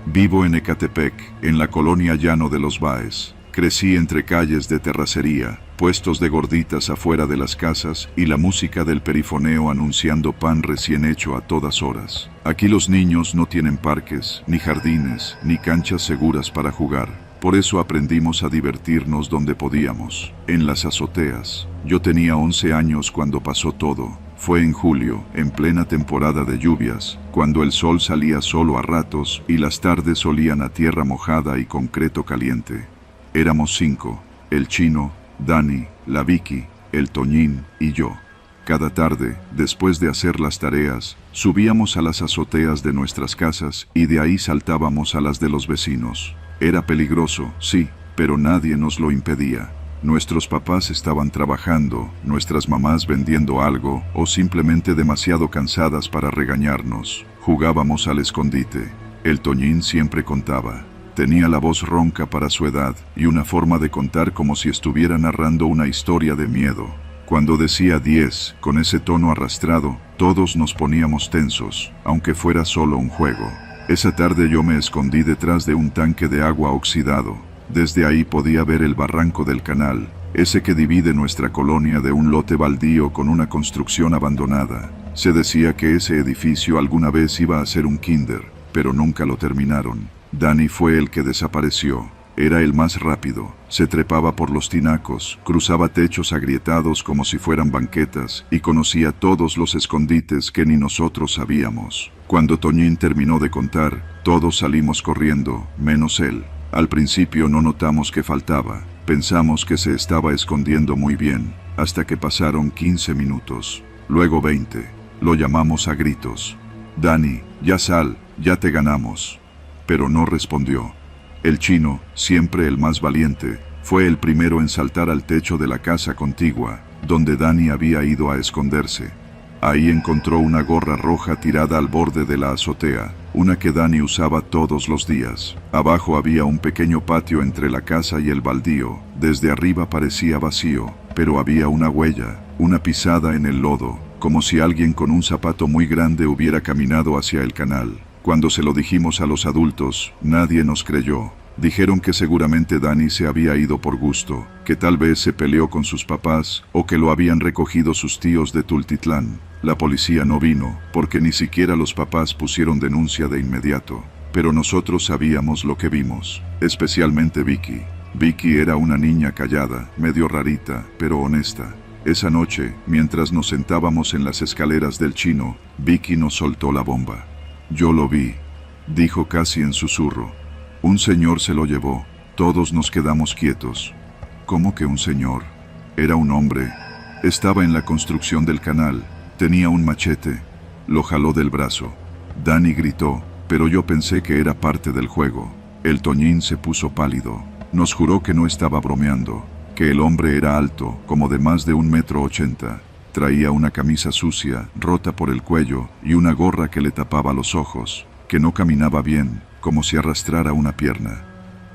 Vivo en Ecatepec, en la colonia Llano de los Baes. Crecí entre calles de terracería, puestos de gorditas afuera de las casas y la música del perifoneo anunciando pan recién hecho a todas horas. Aquí los niños no tienen parques, ni jardines, ni canchas seguras para jugar. Por eso aprendimos a divertirnos donde podíamos, en las azoteas. Yo tenía 11 años cuando pasó todo. Fue en julio, en plena temporada de lluvias, cuando el sol salía solo a ratos y las tardes olían a tierra mojada y concreto caliente. Éramos 5, el Chino, Dani, la Vicky, el Toñín y yo. Cada tarde, después de hacer las tareas, subíamos a las azoteas de nuestras casas y de ahí saltábamos a las de los vecinos. Era peligroso, sí, pero nadie nos lo impedía. Nuestros papás estaban trabajando, nuestras mamás vendiendo algo o simplemente demasiado cansadas para regañarnos. Jugábamos al escondite. El Toñín siempre contaba. Tenía la voz ronca para su edad y una forma de contar como si estuviera narrando una historia de miedo. Cuando decía 10, con ese tono arrastrado, todos nos poníamos tensos, aunque fuera solo un juego. Esa tarde yo me escondí detrás de un tanque de agua oxidado. Desde ahí podía ver el barranco del canal, ese que divide nuestra colonia de un lote baldío con una construcción abandonada. Se decía que ese edificio alguna vez iba a ser un kinder, pero nunca lo terminaron. Dani fue el que desapareció. Era el más rápido, se trepaba por los tinacos, cruzaba techos agrietados como si fueran banquetas y conocía todos los escondites que ni nosotros sabíamos. Cuando Toñín terminó de contar, todos salimos corriendo, menos él. Al principio no notamos que faltaba, pensamos que se estaba escondiendo muy bien, hasta que pasaron 15 minutos, luego 20. Lo llamamos a gritos. Dani, ya sal, ya te ganamos. Pero no respondió. El Chino, siempre el más valiente, fue el primero en saltar al techo de la casa contigua, donde Dani había ido a esconderse. Ahí encontró una gorra roja tirada al borde de la azotea, una que Dani usaba todos los días. Abajo había un pequeño patio entre la casa y el baldío. Desde arriba parecía vacío, pero había una huella, una pisada en el lodo, como si alguien con un zapato muy grande hubiera caminado hacia el canal. Cuando se lo dijimos a los adultos, nadie nos creyó. Dijeron que seguramente Dani se había ido por gusto, que tal vez se peleó con sus papás o que lo habían recogido sus tíos de Tultitlán. La policía no vino, porque ni siquiera los papás pusieron denuncia de inmediato. Pero nosotros sabíamos lo que vimos, especialmente Vicky. Vicky era una niña callada, medio rarita, pero honesta. Esa noche, mientras nos sentábamos en las escaleras del Chino, Vicky nos soltó la bomba. Yo lo vi, dijo casi en susurro. Un señor se lo llevó. Todos nos quedamos quietos. ¿Cómo que un señor? Era un hombre. Estaba en la construcción del canal. Tenía un machete. Lo jaló del brazo. Dani gritó, pero yo pensé que era parte del juego. El Toñín se puso pálido. Nos juró que no estaba bromeando, que el hombre era alto, como de más de 1,80 m. Traía una camisa sucia, rota por el cuello, y una gorra que le tapaba los ojos, que no caminaba bien, como si arrastrara una pierna.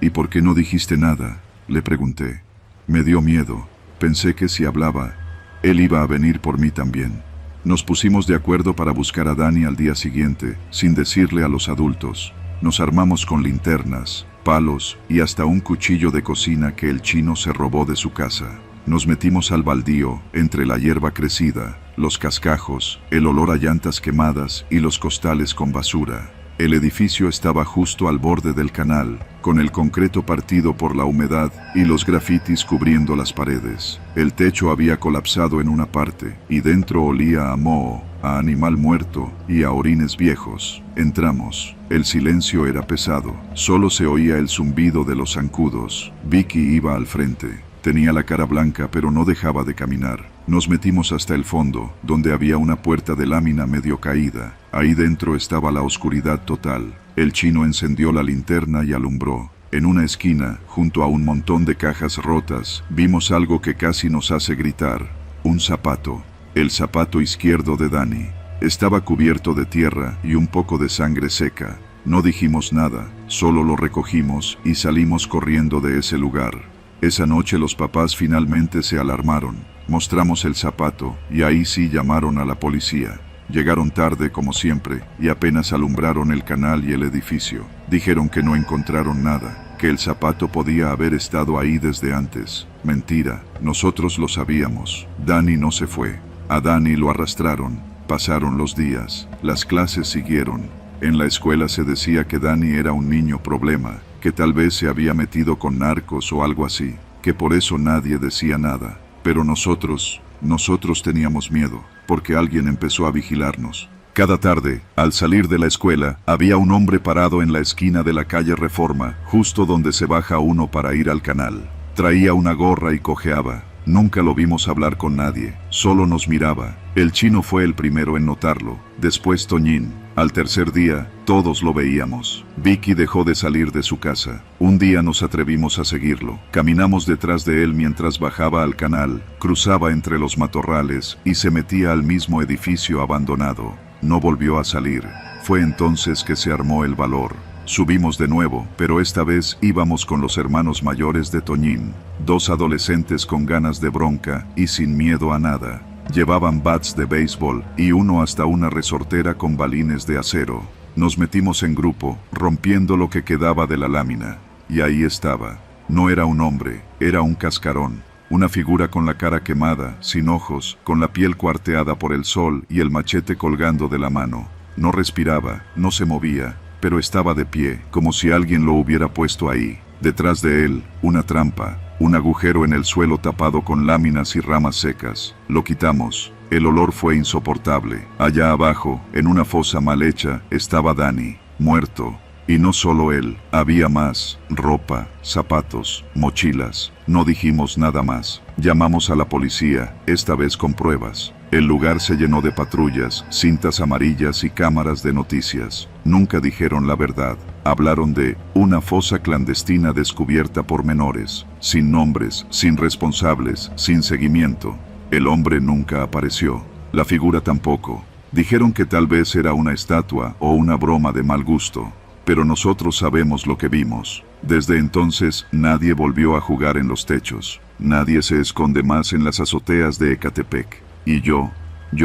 ¿Y por qué no dijiste nada?, le pregunté. Me dio miedo, pensé que si hablaba, él iba a venir por mí también. Nos pusimos de acuerdo para buscar a Dani al día siguiente, sin decirle a los adultos. Nos armamos con linternas, palos y hasta un cuchillo de cocina que el Chino se robó de su casa. Nos metimos al baldío, entre la hierba crecida, los cascajos, el olor a llantas quemadas y los costales con basura. El edificio estaba justo al borde del canal, con el concreto partido por la humedad y los grafitis cubriendo las paredes. El techo había colapsado en una parte, y dentro olía a moho, a animal muerto y a orines viejos. Entramos. El silencio era pesado. Solo se oía el zumbido de los zancudos. Vicky iba al frente. Tenía la cara blanca, pero no dejaba de caminar. Nos metimos hasta el fondo, donde había una puerta de lámina medio caída. Ahí dentro estaba la oscuridad total. El Chino encendió la linterna y alumbró. En una esquina, junto a un montón de cajas rotas, vimos algo que casi nos hace gritar. Un zapato. El zapato izquierdo de Dani. Estaba cubierto de tierra y un poco de sangre seca. No dijimos nada, solo lo recogimos y salimos corriendo de ese lugar. Esa noche los papás finalmente se alarmaron. Mostramos el zapato y ahí sí llamaron a la policía. Llegaron tarde como siempre y apenas alumbraron el canal y el edificio. Dijeron que no encontraron nada, que el zapato podía haber estado ahí desde antes. Mentira, nosotros lo sabíamos. Dani no se fue. A Dani lo arrastraron. Pasaron los días. Las clases siguieron. En la escuela se decía que Dani era un niño problema, que tal vez se había metido con narcos o algo así, que por eso nadie decía nada. Pero nosotros Nosotros teníamos miedo, porque alguien empezó a vigilarnos. Cada tarde, al salir de la escuela, había un hombre parado en la esquina de la calle Reforma, justo donde se baja uno para ir al canal. Traía una gorra y cojeaba. Nunca lo vimos hablar con nadie, solo nos miraba. El chino fue el primero en notarlo, después Toñín. Al tercer día, todos lo veíamos. Vicky dejó de salir de su casa. Un día nos atrevimos a seguirlo. Caminamos detrás de él mientras bajaba al canal, cruzaba entre los matorrales y se metía al mismo edificio abandonado. No volvió a salir. Fue entonces que se armó el valor. Subimos de nuevo, pero esta vez íbamos con los hermanos mayores de Toñín, 2 adolescentes con ganas de bronca y sin miedo a nada. Llevaban bats de béisbol y uno hasta una resortera con balines de acero. Nos metimos en grupo, rompiendo lo que quedaba de la lámina. Y ahí estaba. No era un hombre, era un cascarón. Una figura con la cara quemada, sin ojos, con la piel cuarteada por el sol y el machete colgando de la mano. No respiraba, no se movía, pero estaba de pie, como si alguien lo hubiera puesto ahí. Detrás de él, una trampa, un agujero en el suelo tapado con láminas y ramas secas. Lo quitamos. El olor fue insoportable. Allá abajo, en una fosa mal hecha, estaba Dani, muerto. Y no solo él, había más: ropa, zapatos, mochilas. No dijimos nada más. Llamamos a la policía, esta vez con pruebas. El lugar se llenó de patrullas, cintas amarillas y cámaras de noticias. Nunca dijeron la verdad. Hablaron de una fosa clandestina descubierta por menores, sin nombres, sin responsables, sin seguimiento. El hombre nunca apareció, la figura tampoco. Dijeron que tal vez era una estatua o una broma de mal gusto, pero nosotros sabemos lo que vimos. Desde entonces, nadie volvió a jugar en los techos. Nadie se esconde más en las azoteas de Ecatepec. Y yo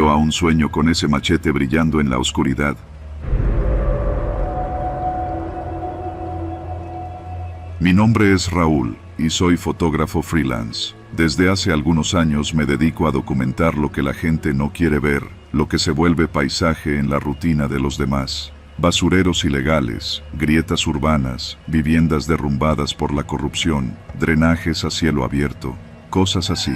aún sueño con ese machete brillando en la oscuridad. Mi nombre es Raúl, y soy fotógrafo freelance. Desde hace algunos años me dedico a documentar lo que la gente no quiere ver, lo que se vuelve paisaje en la rutina de los demás. Basureros ilegales, grietas urbanas, viviendas derrumbadas por la corrupción, drenajes a cielo abierto, cosas así.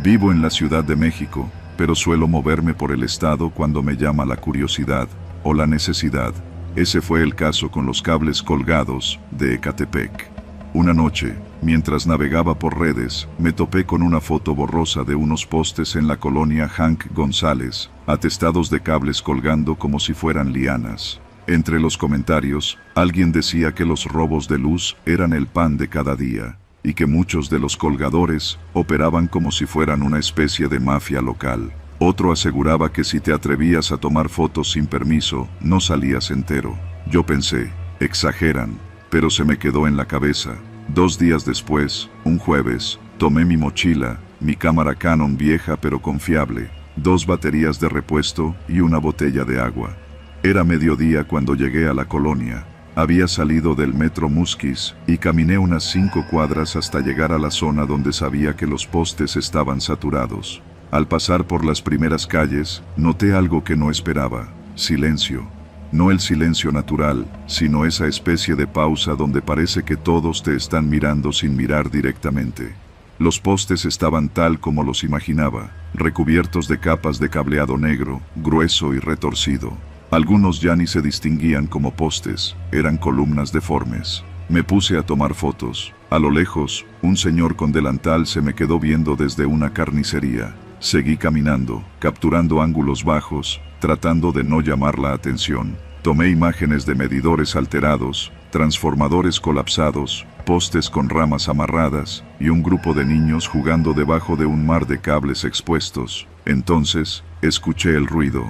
Vivo en la Ciudad de México, pero suelo moverme por el estado cuando me llama la curiosidad o la necesidad. Ese fue el caso con los cables colgados de Ecatepec. Una noche, mientras navegaba por redes, me topé con una foto borrosa de unos postes en la colonia Hank González, atestados de cables colgando como si fueran lianas. Entre los comentarios, alguien decía que los robos de luz eran el pan de cada día, y que muchos de los colgadores operaban como si fueran una especie de mafia local. Otro aseguraba que si te atrevías a tomar fotos sin permiso, no salías entero. Yo pensé, exageran, pero se me quedó en la cabeza. 2 días después, un jueves, tomé mi mochila, mi cámara Canon vieja pero confiable, 2 baterías de repuesto y una botella de agua. Era mediodía cuando llegué a la colonia. Había salido del metro Musquis y caminé unas 5 cuadras hasta llegar a la zona donde sabía que los postes estaban saturados. Al pasar por las primeras calles, noté algo que no esperaba: silencio. No el silencio natural, sino esa especie de pausa donde parece que todos te están mirando sin mirar directamente. Los postes estaban tal como los imaginaba, recubiertos de capas de cableado negro, grueso y retorcido. Algunos ya ni se distinguían como postes, eran columnas deformes. Me puse a tomar fotos. A lo lejos, un señor con delantal se me quedó viendo desde una carnicería. Seguí caminando, capturando ángulos bajos, tratando de no llamar la atención. Tomé imágenes de medidores alterados, transformadores colapsados, postes con ramas amarradas, y un grupo de niños jugando debajo de un mar de cables expuestos. Entonces, escuché el ruido.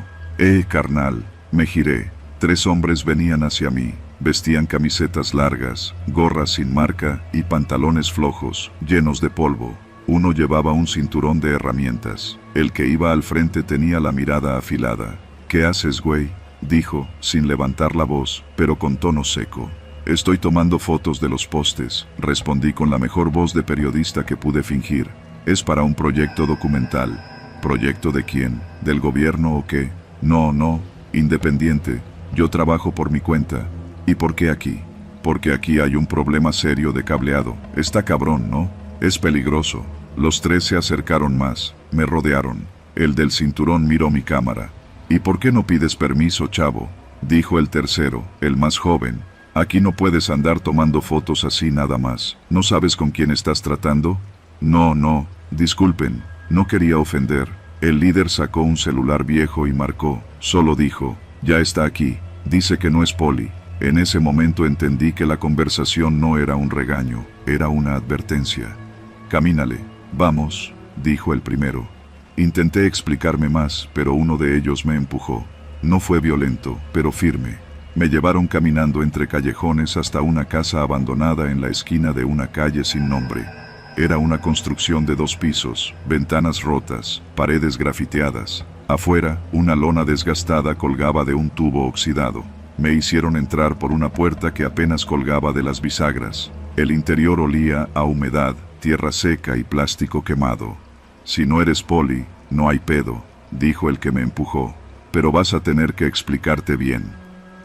Carnal! Me giré. 3 hombres venían hacia mí. Vestían camisetas largas, gorras sin marca y pantalones flojos, llenos de polvo. Uno llevaba un cinturón de herramientas. El que iba al frente tenía la mirada afilada. ¿Qué haces, güey?, dijo, sin levantar la voz, pero con tono seco. Estoy tomando fotos de los postes, respondí con la mejor voz de periodista que pude fingir. Es para un proyecto documental. ¿Proyecto de quién? ¿Del gobierno o qué? No, independiente. Yo trabajo por mi cuenta. ¿Y por qué aquí? Porque aquí hay un problema serio de cableado. Está cabrón, ¿no? Es peligroso. Los tres se acercaron más, me rodearon. El del cinturón miró mi cámara. ¿Y por qué no pides permiso, chavo?, dijo el tercero, el más joven. Aquí no puedes andar tomando fotos así nada más. ¿No sabes con quién estás tratando? No, disculpen, no quería ofender. El líder sacó un celular viejo y marcó. Solo dijo, ya está aquí. Dice que no es poli. En ese momento entendí que la conversación no era un regaño, era una advertencia. Camínale, vamos, dijo el primero. Intenté explicarme más, pero uno de ellos me empujó. No fue violento, pero firme. Me llevaron caminando entre callejones hasta una casa abandonada en la esquina de una calle sin nombre. Era una construcción de 2 pisos, ventanas rotas, paredes grafiteadas. Afuera, una lona desgastada colgaba de un tubo oxidado. Me hicieron entrar por una puerta que apenas colgaba de las bisagras. El interior olía a humedad, tierra seca y plástico quemado. Si no eres poli, no hay pedo, dijo el que me empujó. Pero vas a tener que explicarte bien.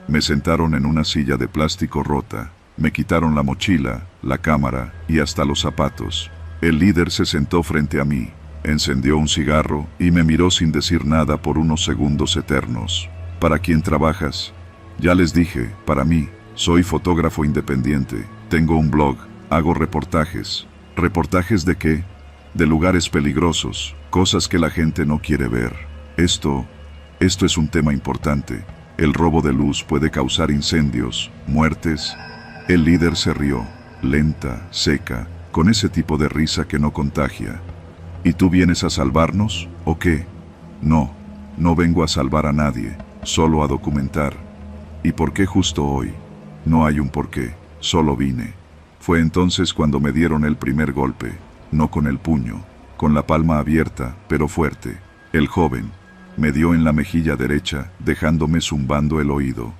Me sentaron en una silla de plástico rota. Me quitaron la mochila, la cámara y hasta los zapatos. El líder se sentó frente a mí, encendió un cigarro y me miró sin decir nada por unos segundos eternos. ¿Para quién trabajas? Ya les dije, para mí. Soy fotógrafo independiente. Tengo un blog, hago reportajes. ¿Reportajes de qué? De lugares peligrosos, cosas que la gente no quiere ver. Esto es un tema importante. El robo de luz puede causar incendios, muertes. El líder se rió, lenta, seca, con ese tipo de risa que no contagia. ¿Y tú vienes a salvarnos, o qué? No vengo a salvar a nadie, solo a documentar. ¿Y por qué justo hoy? No hay un porqué, solo vine. Fue entonces cuando me dieron el primer golpe, no con el puño, con la palma abierta, pero fuerte. El joven me dio en la mejilla derecha, dejándome zumbando el oído.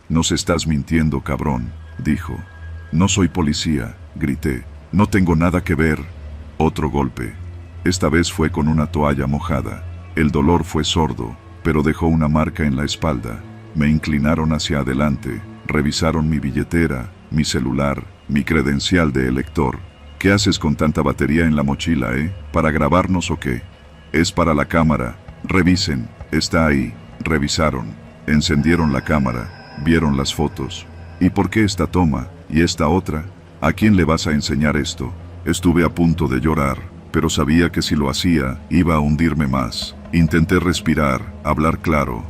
«Nos estás mintiendo, cabrón», dijo. «No soy policía», grité. «No tengo nada que ver». Otro golpe. Esta vez fue con una toalla mojada. El dolor fue sordo, pero dejó una marca en la espalda. Me inclinaron hacia adelante, revisaron mi billetera, mi celular, mi credencial de elector. «¿Qué haces con tanta batería en la mochila, ¿Para grabarnos o qué?» «Es para la cámara». «Revisen, está ahí». Revisaron, encendieron la cámara, vieron las fotos. «¿Y por qué esta toma, y esta otra? ¿A quién le vas a enseñar esto?» Estuve a punto de llorar, pero sabía que si lo hacía, iba a hundirme más. Intenté respirar, hablar claro.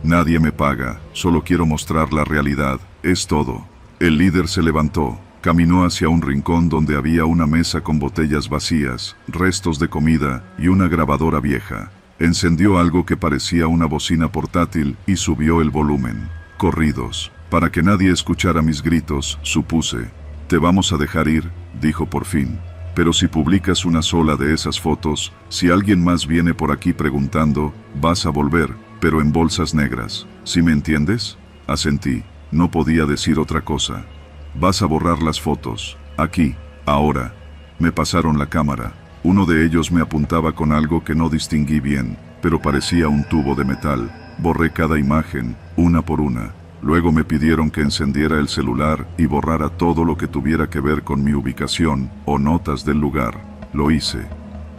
«Nadie me paga, solo quiero mostrar la realidad, es todo». El líder se levantó, caminó hacia un rincón donde había una mesa con botellas vacías, restos de comida y una grabadora vieja. Encendió algo que parecía una bocina portátil y subió el volumen. Corridos. Para que nadie escuchara mis gritos, supuse. «Te vamos a dejar ir», dijo por fin. «Pero si publicas una sola de esas fotos, si alguien más viene por aquí preguntando, vas a volver, pero en bolsas negras. ¿Sí me entiendes?» Asentí. No podía decir otra cosa. «Vas a borrar las fotos. Aquí. Ahora». Me pasaron la cámara. Uno de ellos me apuntaba con algo que no distinguí bien, pero parecía un tubo de metal. Borré cada imagen, una por una. Luego me pidieron que encendiera el celular y borrara todo lo que tuviera que ver con mi ubicación o notas del lugar. Lo hice.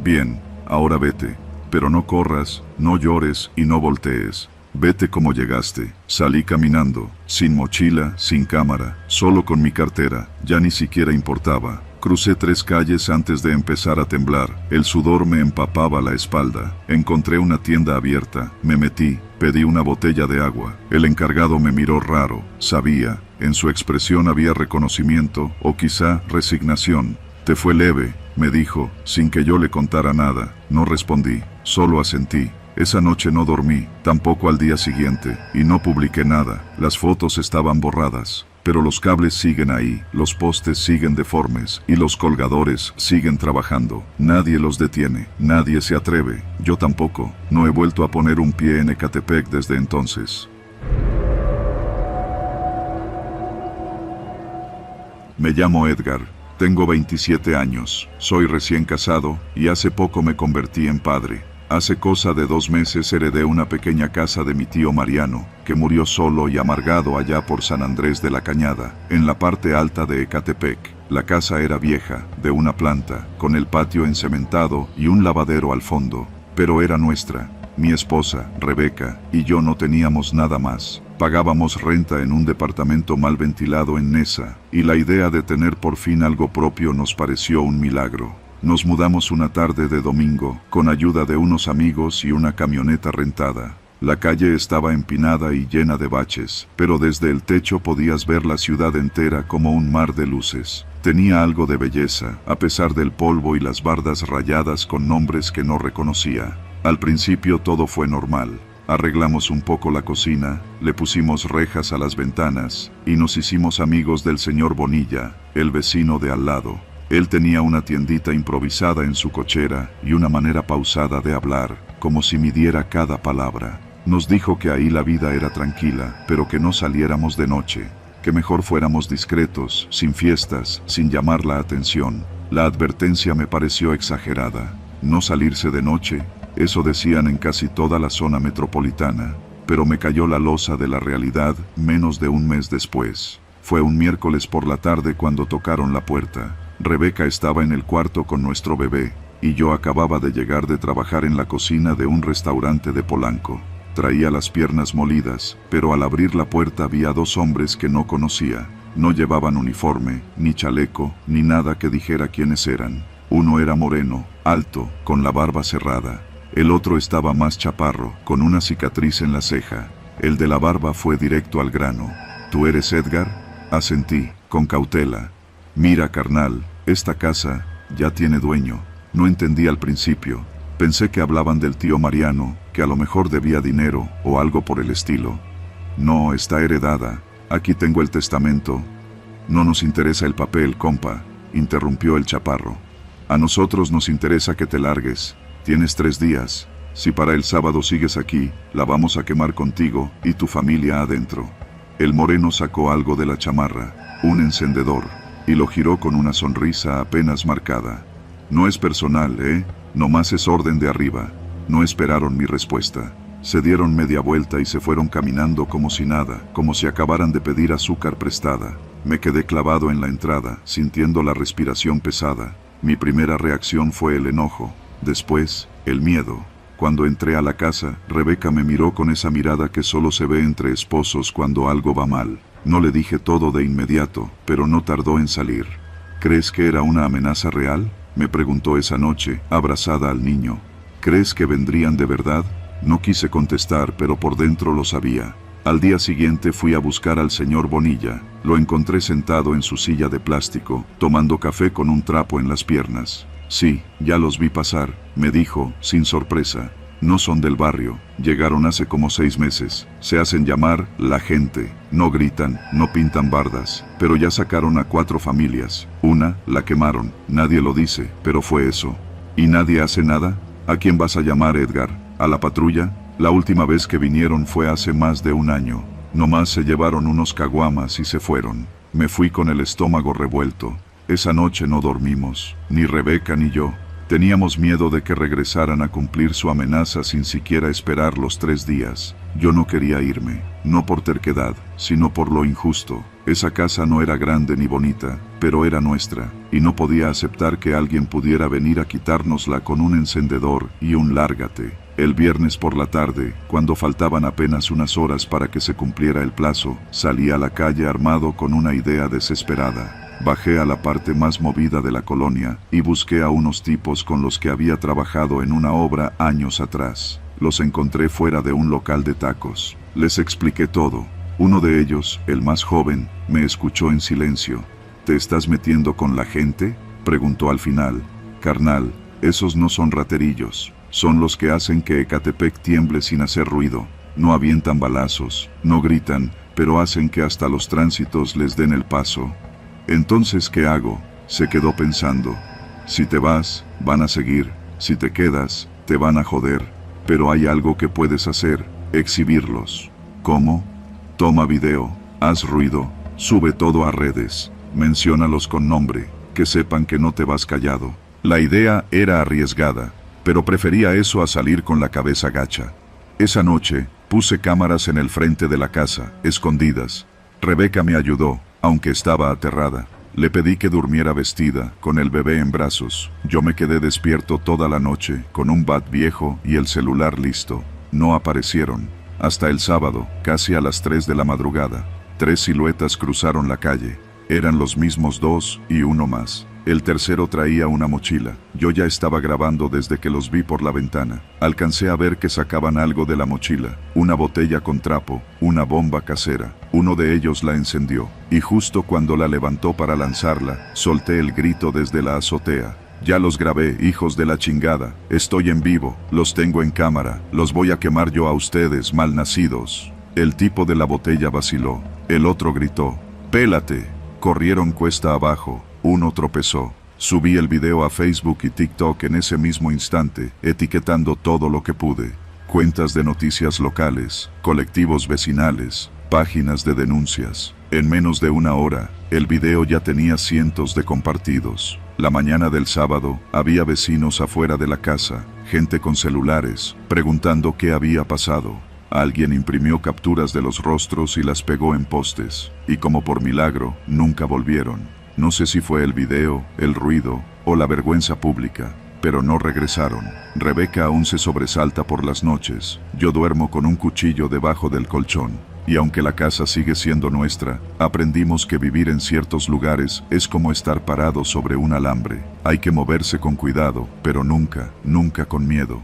«Bien, ahora vete. Pero no corras, no llores y no voltees. Vete como llegaste». Salí caminando, sin mochila, sin cámara, solo con mi cartera. Ya ni siquiera importaba. Crucé 3 calles antes de empezar a temblar. El sudor me empapaba la espalda. Encontré una tienda abierta. Me metí. Pedí una botella de agua. El encargado me miró raro. Sabía. En su expresión había reconocimiento o quizá resignación. «Te fue leve», me dijo, sin que yo le contara nada. No respondí. Solo asentí. Esa noche no dormí, tampoco al día siguiente, y no publiqué nada. Las fotos estaban borradas. Pero los cables siguen ahí, los postes siguen deformes y los colgadores siguen trabajando. Nadie los detiene, nadie se atreve, yo tampoco. No he vuelto a poner un pie en Ecatepec desde entonces. Me llamo Edgar, tengo 27 años, soy recién casado y hace poco me convertí en padre. Hace cosa de 2 meses heredé una pequeña casa de mi tío Mariano, que murió solo y amargado allá por San Andrés de la Cañada, en la parte alta de Ecatepec. La casa era vieja, de una planta, con el patio encementado y un lavadero al fondo, pero era nuestra. Mi esposa, Rebeca, y yo no teníamos nada más. Pagábamos renta en un departamento mal ventilado en Nesa, y la idea de tener por fin algo propio nos pareció un milagro. Nos mudamos una tarde de domingo, con ayuda de unos amigos y una camioneta rentada. La calle estaba empinada y llena de baches, pero desde el techo podías ver la ciudad entera como un mar de luces. Tenía algo de belleza, a pesar del polvo y las bardas rayadas con nombres que no reconocía. Al principio todo fue normal. Arreglamos un poco la cocina, le pusimos rejas a las ventanas, y nos hicimos amigos del señor Bonilla, el vecino de al lado. Él tenía una tiendita improvisada en su cochera y una manera pausada de hablar, como si midiera cada palabra. Nos dijo que ahí la vida era tranquila, pero que no saliéramos de noche, que mejor fuéramos discretos, sin fiestas, sin llamar la atención. La advertencia me pareció exagerada. No salirse de noche, eso decían en casi toda la zona metropolitana, pero me cayó la losa de la realidad menos de un mes después. Fue un miércoles por la tarde cuando tocaron la puerta. Rebeca estaba en el cuarto con nuestro bebé, y yo acababa de llegar de trabajar en la cocina de un restaurante de Polanco. Traía las piernas molidas, pero al abrir la puerta vi a dos hombres que no conocía. No llevaban uniforme, ni chaleco, ni nada que dijera quiénes eran. Uno era moreno, alto, con la barba cerrada. El otro estaba más chaparro, con una cicatriz en la ceja. El de la barba fue directo al grano. ¿Tú eres Edgar? Asentí, con cautela. Mira, carnal, esta casa ya tiene dueño. No entendí al principio. Pensé que hablaban del tío Mariano, que a lo mejor debía dinero o algo por el estilo. No, está heredada. Aquí tengo el testamento. No nos interesa el papel, compa, interrumpió el chaparro. A nosotros nos interesa que te largues. Tienes 3 días. Si para el sábado sigues aquí, la vamos a quemar contigo y tu familia adentro. El moreno sacó algo de la chamarra, un encendedor, y lo giró con una sonrisa apenas marcada. No es personal, nomás es orden de arriba. No esperaron mi respuesta. Se dieron media vuelta y se fueron caminando como si nada, como si acabaran de pedir azúcar prestada. Me quedé clavado en la entrada, sintiendo la respiración pesada. Mi primera reacción fue el enojo, después, el miedo. Cuando entré a la casa, Rebeca me miró con esa mirada que solo se ve entre esposos cuando algo va mal. No le dije todo de inmediato, pero no tardó en salir. ¿Crees que era una amenaza real?, me preguntó esa noche, abrazada al niño. ¿Crees que vendrían de verdad? No quise contestar, pero por dentro lo sabía. Al día siguiente fui a buscar al señor Bonilla. Lo encontré sentado en su silla de plástico, tomando café con un trapo en las piernas. Sí, ya los vi pasar, me dijo, sin sorpresa. No son del barrio, llegaron hace como 6 meses. Se hacen llamar La Gente. No gritan, no pintan bardas, pero ya sacaron a 4 familias. Una, la quemaron, nadie lo dice, pero fue eso. ¿Y nadie hace nada? ¿A quién vas a llamar, Edgar? ¿A la patrulla? La última vez que vinieron fue hace más de 1 año. Nomás se llevaron unos caguamas y se fueron. Me fui con el estómago revuelto. Esa noche no dormimos, ni Rebeca ni yo. Teníamos miedo de que regresaran a cumplir su amenaza sin siquiera esperar los 3 días. Yo no quería irme, no por terquedad, sino por lo injusto. Esa casa no era grande ni bonita, pero era nuestra, y no podía aceptar que alguien pudiera venir a quitárnosla con un encendedor y un lárgate. El viernes por la tarde, cuando faltaban apenas unas horas para que se cumpliera el plazo, salí a la calle armado con una idea desesperada. Bajé a la parte más movida de la colonia y busqué a unos tipos con los que había trabajado en una obra años atrás. Los encontré fuera de un local de tacos. Les expliqué todo. Uno de ellos, el más joven, me escuchó en silencio. ¿Te estás metiendo con la gente?, preguntó al final. Carnal, esos no son raterillos. Son los que hacen que Ecatepec tiemble sin hacer ruido. No avientan balazos, no gritan, pero hacen que hasta los tránsitos les den el paso. Entonces, ¿qué hago?, se quedó pensando. Si te vas, van a seguir. Si te quedas, te van a joder. Pero hay algo que puedes hacer, exhibirlos. ¿Cómo? Toma video, haz ruido, sube todo a redes, menciónalos con nombre, que sepan que no te vas callado. La idea era arriesgada, pero prefería eso a salir con la cabeza gacha. Esa noche, puse cámaras en el frente de la casa, escondidas. Rebeca me ayudó, aunque estaba aterrada. Le pedí que durmiera vestida, con el bebé en brazos. Yo me quedé despierto toda la noche, con un bat viejo y el celular listo. No aparecieron. Hasta el sábado, casi a las 3 de la madrugada. 3 siluetas cruzaron la calle. Eran los mismos 2 y uno más. El tercero traía una mochila. Yo ya estaba grabando desde que los vi por la ventana. Alcancé a ver que sacaban algo de la mochila. Una botella con trapo, una bomba casera. Uno de ellos la encendió. Y justo cuando la levantó para lanzarla, solté el grito desde la azotea. Ya los grabé, hijos de la chingada. Estoy en vivo, los tengo en cámara. Los voy a quemar yo a ustedes, malnacidos. El tipo de la botella vaciló. El otro gritó, ¡pélate! Corrieron cuesta abajo. Uno tropezó. Subí el video a Facebook y TikTok en ese mismo instante, etiquetando todo lo que pude. Cuentas de noticias locales, colectivos vecinales, páginas de denuncias. En menos de una hora, el video ya tenía cientos de compartidos. La mañana del sábado, había vecinos afuera de la casa, gente con celulares, preguntando qué había pasado. Alguien imprimió capturas de los rostros y las pegó en postes. Y como por milagro, nunca volvieron. No sé si fue el video, el ruido o la vergüenza pública, pero no regresaron. Rebeca aún se sobresalta por las noches. Yo duermo con un cuchillo debajo del colchón. Y aunque la casa sigue siendo nuestra, aprendimos que vivir en ciertos lugares es como estar parado sobre un alambre. Hay que moverse con cuidado, pero nunca, nunca con miedo.